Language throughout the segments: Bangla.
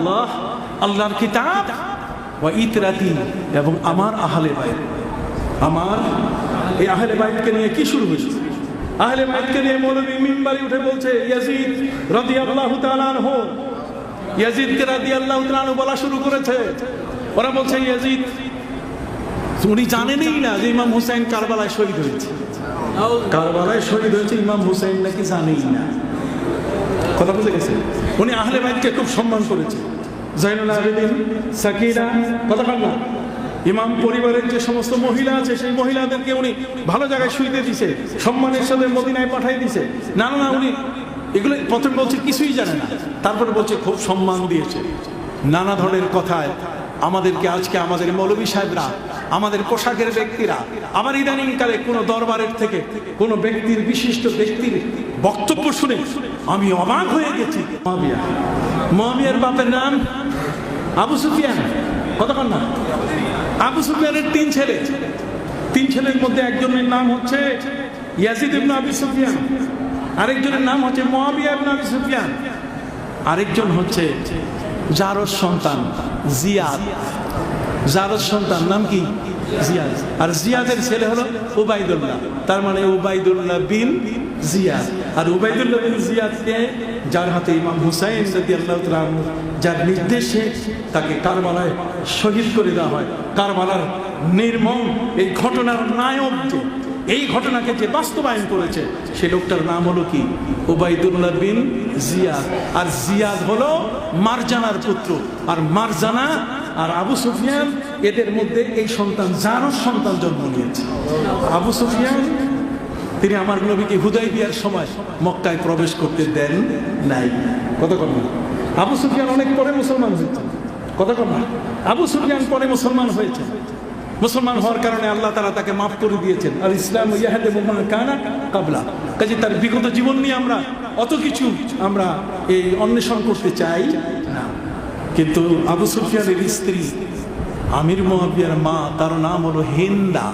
আল্লাহ, আল্লাহর কিতাব, ওয়া ইতরাতি, এবং আমার আহলে বাইত। আমার এই আহলে বাইতকে নিয়ে কি শুরু হয়েছে? আহলে বাইতকে নিয়ে মৌলভী মিম্বারে উঠে বলছে ইয়াজিদ রাদিয়াল্লাহু তাআলা আনহু, ইয়াজিদকে রাদিয়াল্লাহু তাআলা আনহু বলা শুরু করেছে। ওরা বলছে ইয়াজিদ উনি জানেনই না যে ইমাম হুসাইন কারবালায় শহীদ হয়েছে। কারবালায় শহীদ হয়েছে ইমাম হুসাইন নাকি জানেই না। কথা বুঝে গেছে? উনি আহলে বাইতকে খুব সম্মান করেছে। জাইনুল আবেদিন, সাকিনা, কথা বল না, ইমাম পরিবারের যে সমস্ত মহিলা আছে সেই মহিলাদেরকে উনি ভালো জায়গায় শুইতে দিছে, সম্মানের সাথে মদিনায় পাঠিয়ে দিছে। না না, উনি এগুলো প্রথম বলছে কিছুই জানে না, তারপরে বলছে খুব সম্মান দিয়েছে। নানা ধরনের কথায় আমাদেরকে আজকে আমাদের মৌলভী সাহেবরা, আমাদের পোশাকের ব্যক্তিরা, আবার ইদানিংকালে কোনো দরবারের থেকে কোনো ব্যক্তির, বিশিষ্ট ব্যক্তির বক্তব্য শুনে আমি অবাক হয়ে গেছি। মুআবিয়ার বাপের নাম আবু সুফিয়ান, কতক্ষণ না? আবু সুফিয়ানের তিন ছেলে, তিন ছেলের মধ্যে একজনের নাম হচ্ছে ইয়াজিদ ইবনে আবি সুফিয়ান, আরেকজনের নাম হচ্ছে মুআবিয়া ইবনে আবি সুফিয়ান, আরেকজন হচ্ছে জারজ সন্তান জিয়াদ। জারজ সন্তান নাম কি? জিয়াদ। আর জিয়াদের ছেলে হলো উবাইদুল্লাহ, তার মানে উবাইদুল্লাহ বিন জিয়াদ। আর উবাইদুল্লাহ বিন জিয়াদকে, যার হাতে ইমাম হুসাইন রাদিয়াল্লাহু তাআলা আনহু, যার নির্দেশে তাকে কারবালায় শহীদ করে দেওয়া হয়, কারবালার নির্মম এই ঘটনার নায়ক, যে এই ঘটনাকে যে বাস্তবায়ন করেছে সে লোকটার নাম হলো কি? Ubaidullah bin Ziyad. আর জিয়াদ হলো মারজানার পুত্র, আর মারজানা আর আবু সুফিয়ান, এদের মধ্যে এই সন্তান জারজ সন্তান জন্ম নিয়েছে। আবু সুফিয়ান তিনি আমার নবীকে হুদাইবিয়ার সময় মক্কায় প্রবেশ করতে দেন নাই। কতক্ষণ না? আবু সুফিয়ান অনেক পরে মুসলমান হয়েছে। কতক্ষণ না? আবু সুফিয়ান পরে মুসলমান হয়েছে। মুসলমান হওয়ার কারণে আল্লাহ তাআলা তাকে মাফ করে দিয়েছেন। আর ইসলাম ইয়াহদিমু মান কানা ক্বাবলা, কাজে তার বিগত জীবন নিয়ে আমরা অত কিছু আমরা এই অন্বেষণ করতে চাই না। কিন্তু আবু সুফিয়ানের স্ত্রী আমির মুআবিয়ার মা, তার নাম হলো হিন্দা।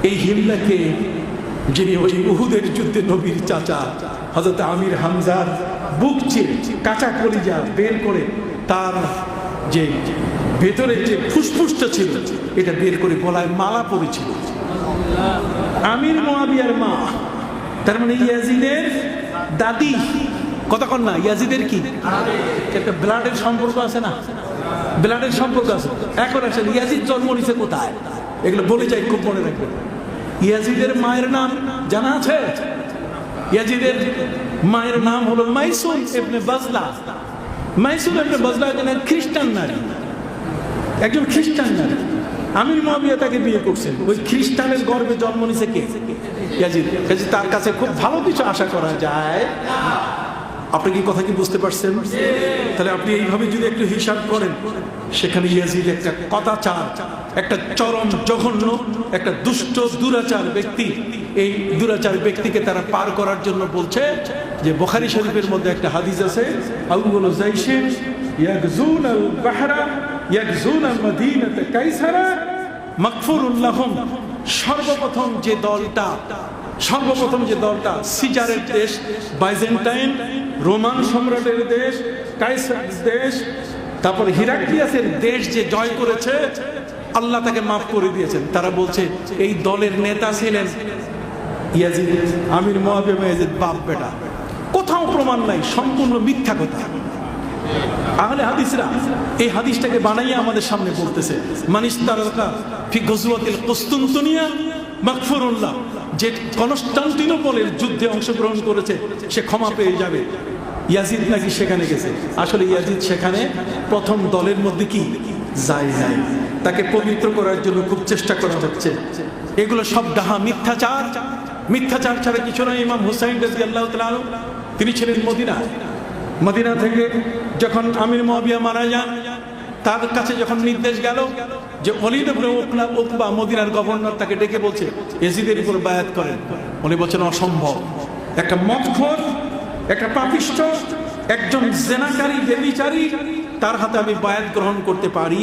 এই হিন্দাকে, যিনি ওই উহুদের যুদ্ধে নবীর চাচা হযরত আমির হামজার বুক চিরে কাঁচা কলিজা বের করে তার যে ভেতরে যে ফুসফুসটা ছিল এটা বের করে গলায় মালা পরেছিল। আমির মুআবিয়ার মা, তার মানে ইয়াজিদের দাদি। কতক্ষণ না? ইয়াজিদের কি একটা ব্লাডের সম্পর্ক আছে না? ব্লাডের সম্পর্ক আছে। এখন আসেন ইয়াজিদ জন্ম নিছে কোথায়, এগুলো বলে যাই, খুব মনে রাখবেন। ইয়াজিদের মায়ের নাম জানা আছে? ইয়াজিদের মায়ের নাম হলো মাইসুম ইবনে বাজলা। মাইসুম ইবনে বাজলা একজন খ্রিস্টান নারী, একজন খ্রিস্টান নারী। আমির মুআবিয়া তাকে বিয়ে করছেন। ওই খ্রিস্টানের গর্ভে জন্ম নিছে কে? ইয়াজিদ। তার কাছে খুব ভালো কিছু আশা করা যায়। আপনি কি কথা কি বুঝতে পারছেন? তাহলে আপনি এইভাবে যদি একটু হিসাব করেন, সেখানে ইয়াজিদ একটা কথাচার, একটা চরম জঘন্য, একটা দুষ্ট দুরাচার ব্যক্তি। এই দুরাচার ব্যক্তিকে তারা পার করার জন্য বলছে যে বুখারী শরীফের মধ্যে একটা হাদিস আছে, আউয়ালু জাইশিন ইয়াগজুনাল বাহরা ইয়াগজুনাল মাদিনাতা কাইসারা মাগফুরুল লাহুম। সর্বপ্রথম যে দলটা সিজারের দেশ, বাইজেন্টাইন রোমান সম্রাটের দেশ, কাইসার দেশ, তারপর হিরাক্লিয়াসের দেশ যে জয় করেছে, আল্লাহ তাকে মাফ করে দিয়েছেন। তারা বলছে এই দলের নেতা ছিলেন ইয়াজিদ, আমির মুআবিয়া ইয়াজিদ বাপ বেটা। কোথাও প্রমাণ নাই, সম্পূর্ণ মিথ্যা কথা। আহলে হাদিসরা এই হাদিসটাকে বানাইয়া আমাদের সামনে বলতেছে, মানিস্তারাকা ফি গজওয়াতিল কুসতুনতুনিয়া মাগফুরুল্লাহ, যে কনস্টান্টিনোপলের যুদ্ধে অংশগ্রহণ করেছে সে ক্ষমা পেয়ে যাবে। ইয়াজিদ নাকি সেখানে গেছে। আসলে ইয়াজিদ সেখানে প্রথম দলের মধ্যে কি যায় নাই, তাকে পবিত্র করার জন্য খুব চেষ্টা করা হচ্ছে। এগুলো সব ডাহা, মিথ্যাচার। মিথ্যাচার ছাড়া কিছু নয়। ইমাম হুসাইন রাদিয়াল্লাহু তাআলা আনহু তিনি ছিলেন মদিনা থেকে যখন আমির মুআবিয়া মারা যান, তার কাছে যখন নির্দেশ গেল যে ওলীদ ইবনে উকবা মদিনার গভর্নর, তাকে ডেকে বলছে ইয়াজিদের উপর বায়াত করেন। উনি বলছেন অসম্ভব। একটা মদখোর, একটা পাপিষ্ঠ, একজন জেনাকারী, ব্যভিচারী, তার হাতে আমি বায়াত গ্রহণ করতে পারি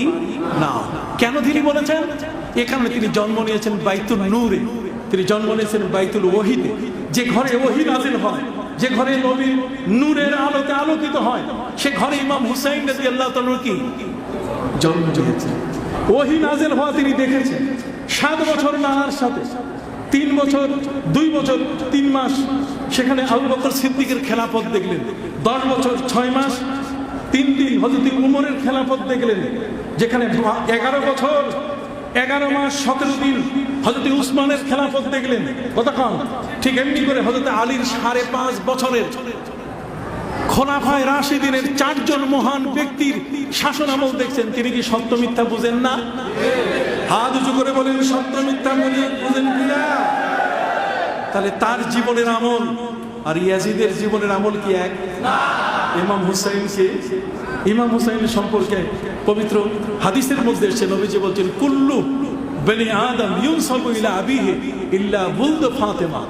না। কেন তিনি বলেছেন? এখানে তিনি জন্ম নিয়েছেন বাইতুল নূরে, তিনি জন্ম নিয়েছেন বাইতুল ওহীতে, যে ঘরে ওহী নাযিল হয়, যে ঘরে নবীর নূরের আলোতে আলোকিত হয়, সে ঘরে ইমাম হুসাইন রাদিয়াল্লাহু তাআলা কি জন্ম হয়েছে। ওহী নাযিল হওয়া তিনি দেখেছেন 7 বছর নানার সাথে, 3 বছর 2 বছর 3 মাস সেখানে আবু বকর সিদ্দিকের খেলাফত দেখলেন, 10 বছর 6 মাস 3 দিন হযরত উমরের খেলাফত দেখলেন, যেখানে 11 বছর 11 মাস 17 দিন হযরত উসমানের খেলাফত দেখলেন। কতক্ষণ? ঠিক এমনি করে হযরত আলীর 5.5 বছরের খোলাফায়ে রাশিদিনের 4 জন মহান ব্যক্তির শাসন আমল দেখছেন। তিনি কি সত্য মিথ্যা বুঝেন না? হাত উঁচু করে বলেন সত্য মিথ্যা বুঝেন কিনা? তাহলে তার জীবনের আমল আর ইয়াজিদের জীবনের আমল কি এক? ইমাম হুসাইনের সম্পর্কে পবিত্র হাদিসের মধ্যে এসেছে, নবীজি বলছেন কুল্লু বনি আদম ইউনসাবু ইলা আবিহি ইল্লা বুলদ ফাতেমা।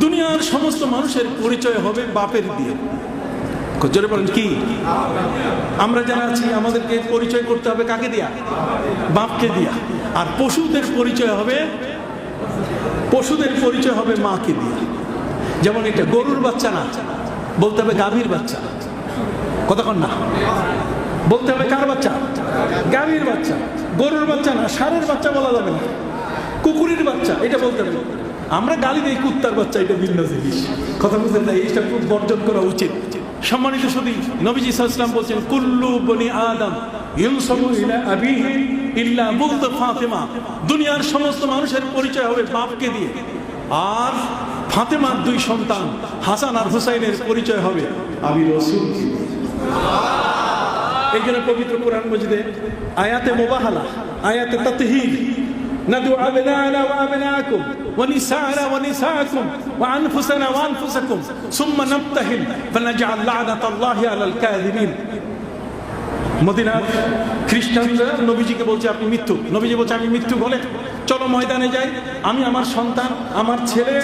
দুনিয়ার সমস্ত মানুষের পরিচয় হবে বাপের দিয়ে। জোরে বলেন কি? আমরা যারা আছি আমাদেরকে পরিচয় করতে হবে কাকে দিয়া? বাপকে দিয়া। আর পশুদের পরিচয় হবে মাকে দিয়া। যেমন এটা গরুর বাচ্চা না, বলতে হবে গাভীর বাচ্চা। কতক্ষণ না বলতে হবে কার বাচ্চা? গাভীর বাচ্চা। গরুর বাচ্চা না, ষাঁড়ের বাচ্চা বলা যাবে না, কুকুরের বাচ্চা এটা বলতে হবে। আমরা গালি দেই কুত্তার বাচ্চা, এটা ভিন্ন জিনিস। কথা বুঝলেন না? এইটা খুব বর্জন করা উচিত। সম্মানিত সুধী, নবীজি সাল্লাল্লাহু আলাইহি ওয়াসাল্লাম বলছেন কুল্লু বনি আদম ইউনসাবু ইলা আবিহি ইল্লা বুলদ ফাতেমা। দুনিয়ার সমস্ত মানুষের পরিচয় হবে বাপকে দিয়ে। আর ফাতেমার 2 সন্তান হাসান আর হুসাইনের পরিচয় হবে আমি রাসূল। এই জন্য পবিত্র কোরআন মজিদে আয়াতে মুবাহালা, আয়াতে তাতহীর, নাদু আবনানা ওয়া আবনাকুম ওয়া নিসাআনা ওয়া নিসাআকুম ওয়া আনফুসানা ওয়া আনফুসাকুম সুম্মা নাবতাহিল ফানাজআল লা'নাতাল্লাহি আলাল কাযিবিন। মদিনার খ্রিস্টানরা নবীজিকে বলছে আপনি মিথ্যুক। নবীজি বলছে আমি মিথ্যুক হলে চলো ময়দানে যাই, আমি আমার সন্তান, আমার ছেলে,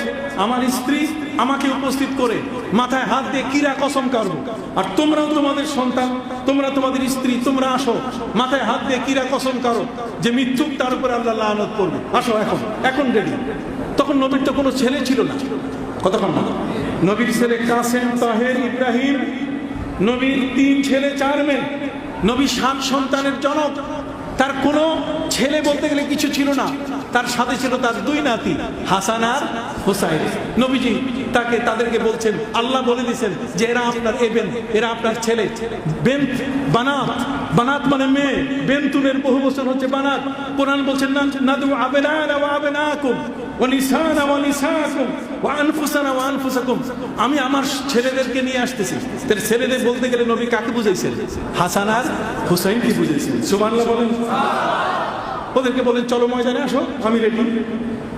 আমার স্ত্রী আমাকে উপস্থিত করে মাথায় হাত দিয়ে কিরা কসম কাটবো, আর তোমরাও তোমাদের সন্তান, তোমরা তোমাদের স্ত্রী, তোমরা আসো মাথায় হাত দিয়ে কিরা কসম কারো যে মিথ্যুক, তার উপরে আল্লাহ লানত করবে। আসো এখন রেডি। তখন নবীর তো কোনো ছেলে ছিল না। কতক্ষণ না? নবীর ছেলে কাসেম, তাহের, ইব্রাহিম, নবীর 3 ছেলে 4 মেয়ে, নবী 7 সন্তানের জনক। তার কোনো ছেলে বলতে গেলে কিছু ছিল না, তার সাথে ছিল তার 2 নাতি হাসান আর হুসাইন। নবীজি তাদেরকে বলছেন, আল্লাহ বলে দিয়েছেন যে এরা আপনার এবেন, এরা আপনার ছেলে। বেন্ত বানাত, বানাত মানে মেয়ে, বেন্তুনের বহু বচন হচ্ছে বানাত। কোরআন বলছেন নাদু আবনানা ওয়া আবনাকুম ওয়া নিসানা ওয়া নিসাকুম ওয়া আনফুসানা ওয়া আনফুসাকুম। আমি আমার ছেলেদেরকে নিয়ে আসতেছি। তার ছেলেদের বলতে গেলে নবী কাকে বুঝাইছেন? হাসান আর হুসাইনকে বুঝাইছেন। সুবহানাল্লাহ বলেন। ওদেরকে বলেন চলো ময়দানে আসো, আমি রেডি।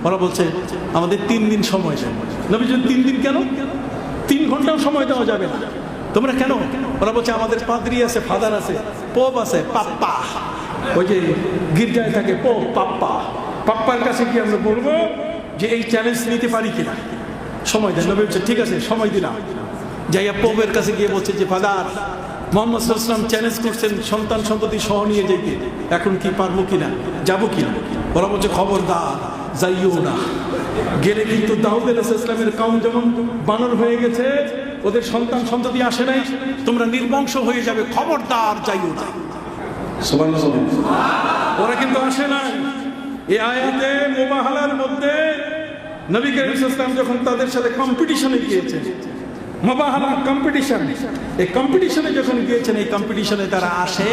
ওরা বলছে আমাদের 3 দিন সময় চাই। নবী যদি 3 দিন কেন? 3 ঘন্টাও সময় দেওয়া যাবে না। তোমরা কেন? ওরা বলছে আমাদের পাদ্রী আছে, ফাদার আছে, পোপ আছে, পাপ্পা। ওই যে গির্জায় থাকে পোপ, পাপ্পা। পাপ্পার কাছে কি আমরা বলবো যে এই চ্যালেঞ্জ নিতে পারি কিনা? সময় দেন। নবী বলছে ঠিক আছে সময় দিলাম। যাইয়া পোপের কাছে গিয়ে বলছে যে ফাদার, মুহাম্মদ সাল্লাল্লাহু আলাইহি ওয়াসাল্লাম চ্যালেঞ্জ করছেন সন্তান সন্ততি সহ নিয়ে যেতে, এখন কি পারবো কিনা, যাবো কিনা? ওরা বলছে খবরদার যাইও না, গেলে কিন্তু দাউদ আলাইহিস সালামের কওম যেমন বানর হয়ে গেছে, ওদের সন্তান সন্ততি আসে নাই, তোমরা নির্বংশ হয়ে যাবে, খবরদার যাইও না। সুবহানাল্লাহ। ওরা কিন্তু আসে না। এই আয়াতে মুবাহালার মধ্যে নবী করিম সাল্লাল্লাহু আলাইহি ওয়াসাল্লাম যখন তাদের সাথে কম্পিটিশনে গিয়েছেন, মুবাহালা কম্পিটিশন, এই কম্পিটিশনে যখন গিয়েছেন, এই কম্পিটিশনে তারা আসে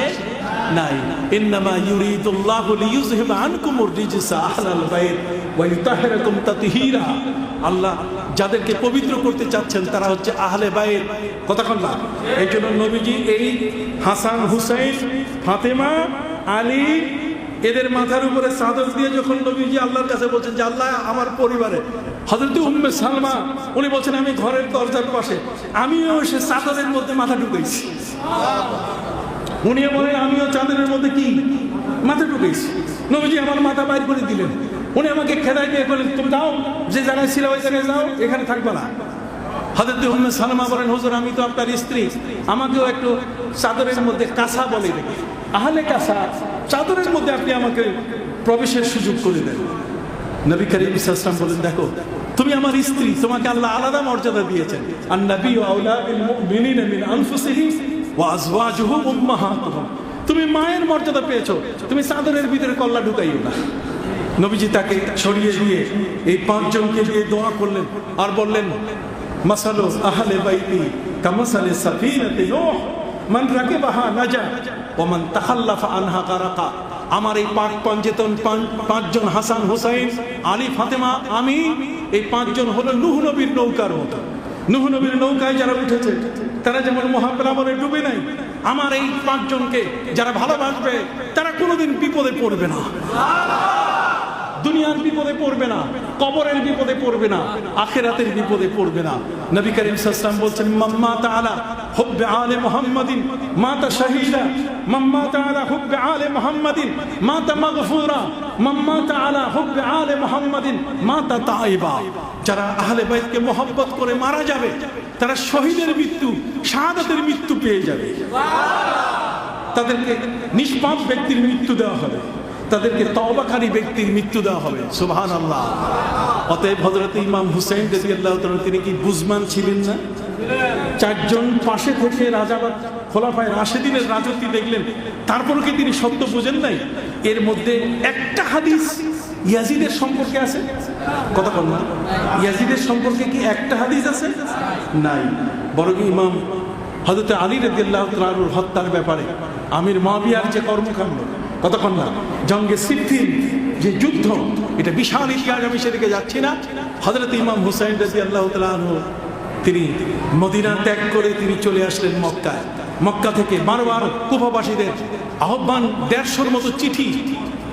নাই। ইন্নামা ইউরিদুল্লাহু লিইয়ুযহিবা আনকুমুর রিজসা আহলাল বাইত ওয়া ইউতাহহিরাকুম তাতহীরা। আল্লাহ যাদেরকে পবিত্র করতে চাচ্ছেন তারা হচ্ছে আহলে বাইত। কতক্ষণ না? এই জন্য নবীজি এই হাসান, হুসাইন, ফাতেমা, আলী এদের মাথার উপরে চাদর দিয়ে যখন নবীজি আল্লাহর কাছে বলছেন যে আল্লাহ আমার পরিবারে, হযরত উম্মে সালমা উনি বলছেন আমি ঘরের দরজার পাশে, আমিও সে চাদরের মধ্যে মাথা ঢুকাইছি। উনিও বলেন আমিও চাদরের মধ্যে কি মাথা ঢুকাইছি। নবীজি আমার মাথা বাইর করে দিলেন। উনি আমাকে খেদাই দিয়ে বলেন তুমি যাও, যে জায়গায় ছিল ওই জায়গায় যাও, এখানে থাকবে না। হযরত উম্মে সালমা বলেন হুজুর আমি তো আপনার স্ত্রী, আমাকেও একটু চাদরের মধ্যে কাঁসা বলে দেখি, আহলে কাঁসা চাদরের মধ্যে আপনি আমাকে প্রবেশের সুযোগ করে দেন। নবী করিম সাল্লাল্লাহু আলাইহি ওয়াসাল্লাম বলেন, দেখো তুমি আমার স্ত্রী, তোমাকে আল্লাহ আলাদা মর্যাদা দিয়েছেন। আন-নবী আউলা বিল মুমিনিনা মিন আনফুসিহিম ওয়া আজওয়াজুহু উম্মাহাতুহুম। তুমি মায়ের মর্যাদা পেয়েছো, তুমি চাদরের ভিতরে কল্লা ঢুকাইও না। নবীজি তাকে সরিয়ে দিয়ে এই পাঁচজনকে দিয়ে দোয়া করলেন আর বললেন, মাসালু আহলে বাইতি কামাসালি সাফিনাতি নূহ মান রাকিবাহা নাজা ওয়া মান তাখাল্লাফা আনহা গারাকা। আমার এই পাক পঞ্চেতন পাঁচজন, হাসান, হুসাইন, আলী, ফাতেমা, আমি, এই পাঁচজন হলো নূহ নবীর নৌকার মতো। নূহ নবীর নৌকায় যারা উঠেছে তারা যেমন মহাপ্লাবনে ডুবে নাই, আমার এই পাঁচজনকে যারা ভালোবাসবে তারা কোনোদিন বিপদে পড়বে না, দুনিয়ার বিপদে পড়বে না, কবরের বিপদে পড়বে না, আখিরাতের বিপদে পড়বে না। নবী করিম সাল্লাল্লাহু আলাইহি ওয়াসাল্লাম বলছেন, মাম্মা তাআলা হুব্বে আলে মুহাম্মাদিন মাতা শাহীদা, মাম্মা তাআলা হুব্বে আলে মুহাম্মাদিন মাতা মাগফুরা, মাম্মা তাআলা হুব্বে আলে মুহাম্মাদিন মাতা তাইবা। যারা আহলে বাইতকে মহব্বত করে মারা যাবে তারা শহীদের মৃত্যু, শাহাদাতের মৃত্যু পেয়ে যাবে। তাদেরকে নিষ্পাপ ব্যক্তির মৃত্যু দেওয়া হবে, তাদেরকে তওবাকারী ব্যক্তির মৃত্যু দেওয়া হবে। সুবহানাল্লাহ। অতএব হযরত ইমাম হুসাইন রাদিয়াল্লাহু তাআলা তিনি কি বুঝমান ছিলেন না? চারজন পাশে থেকে রাজাবাদ খোলাফায়ে রাশেদিনের রাজত্ব দেখলেন, তারপরও কি তিনি সত্য বুঝেন নাই? এর মধ্যে একটা হাদিস ইয়াজিদের সম্পর্কে আছে, কথা বল না, ইয়াজিদের সম্পর্কে কি একটা হাদিস আছে? নাই। বরং ইমাম হযরত আলী রাদিয়াল্লাহু তাআলার হত্যার ব্যাপারে আমির মুয়াবিয়ার যে কর্মকাণ্ড, কতক্ষণ না, জঙ্গে সিফিন যে যুদ্ধ, এটা বিশাল ইতিহাস, আমি সেদিকে যাচ্ছি না। হযরত ইমাম হুসাইন রাদিয়াল্লাহু তাআলা আনহু তিনি মদিনা ত্যাগ করে তিনি চলে আসলেন মক্কায়। মক্কা থেকে বারবার কুফাবাসীদের আহ্বান, 150-র মতো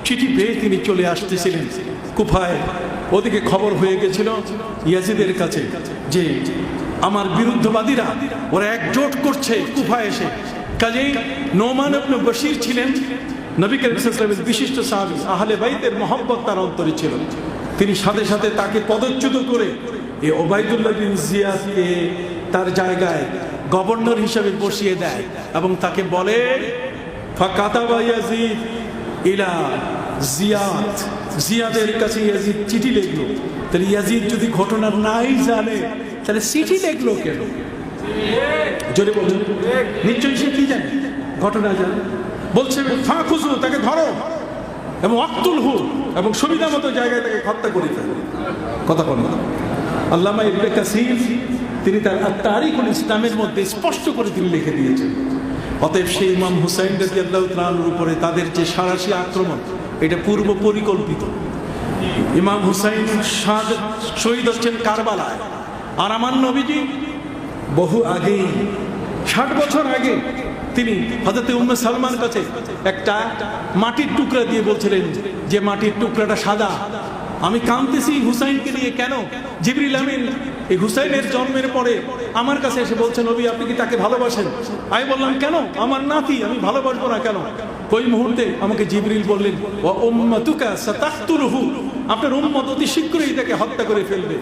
চিঠি পেয়ে তিনি চলে আসতেছিলেন কুফায়। ওদিকে খবর হয়ে গেছিল ইয়াজিদের কাছে যে আমার বিরুদ্ধবাদীরা ওরা একজোট করছে কুফায় এসে। কাজেই নোমান ইবনে বশির ছিলেন নবী করিম সাল্লাল্লাহু আলাইহি ওয়াসাল্লামের বিশিষ্ট সাহাবী, আহলে বাইতের মহব্বত তার অন্তরে ছিল। তিনি সাথে সাথে তাকে পদচ্যুত করে এই ওবাইদুল্লাহ বিন জিয়াদকে তার জায়গায় গভর্নর হিসেবে বসিয়ে দেয় এবং তাকে বলে, ফাকাতাবা ইয়াজিদ ইলা জিয়াদ, জিয়াদের কাছে ইয়াজিদ চিঠি লিখলো। তাহলে ইয়াজিদ যদি ঘটনা নাই জানে তাহলে চিঠি লিখলো কেন? জোরে বলুন, নিশ্চয়ই সে কি জানে, ঘটনা জানে। বলছে ফাখুজু, তাকে ধরো এবং ওয়াক্তুলহু, এবং সুবিধা মতো জায়গায় তাকে হত্যা করে ফেলো। কথা বল না। আল্লামা ইবনে কাসির তিনি তার আত-তারিখুল ইসলামের মধ্যে স্পষ্ট করে তিনি লিখে দিয়েছেন। অতএব সেই ইমাম হুসাইন রাদিয়াল্লাহু তাআলার উপরে তাদের যে সারাশি আক্রমণ, এটা পূর্ব পরিকল্পিত। ইমাম হুসাইন শহীদ হচ্ছেন কারবালায়, আর আমার নবীজি বহু আগেই, 60 বছর আগে তিনি হযরত উম্মে সালমার কাছে একটা মাটির টুকরা দিয়ে বলছিলেন যে মাটির টুকরাটা সাদা, আমি কাঁদতেছি হুসাইনকে নিয়ে। কেন? জিবরিল আমিন এই হুসাইনের জন্মের পরে আমার কাছে এসে বলছেন, নবী আপনি কি তাকে ভালোবাসেন? আমি বললাম, কেন? আমার নাতি, আমি ভালোবাসবো না কেন? ওই মুহূর্তে আমাকে জিবরিল বললেন, ওয়া উম্মাতুকা সাতাকতুলহু, আপনার উম্মত অতি শীঘ্রই তাকে হত্যা করে ফেলবে।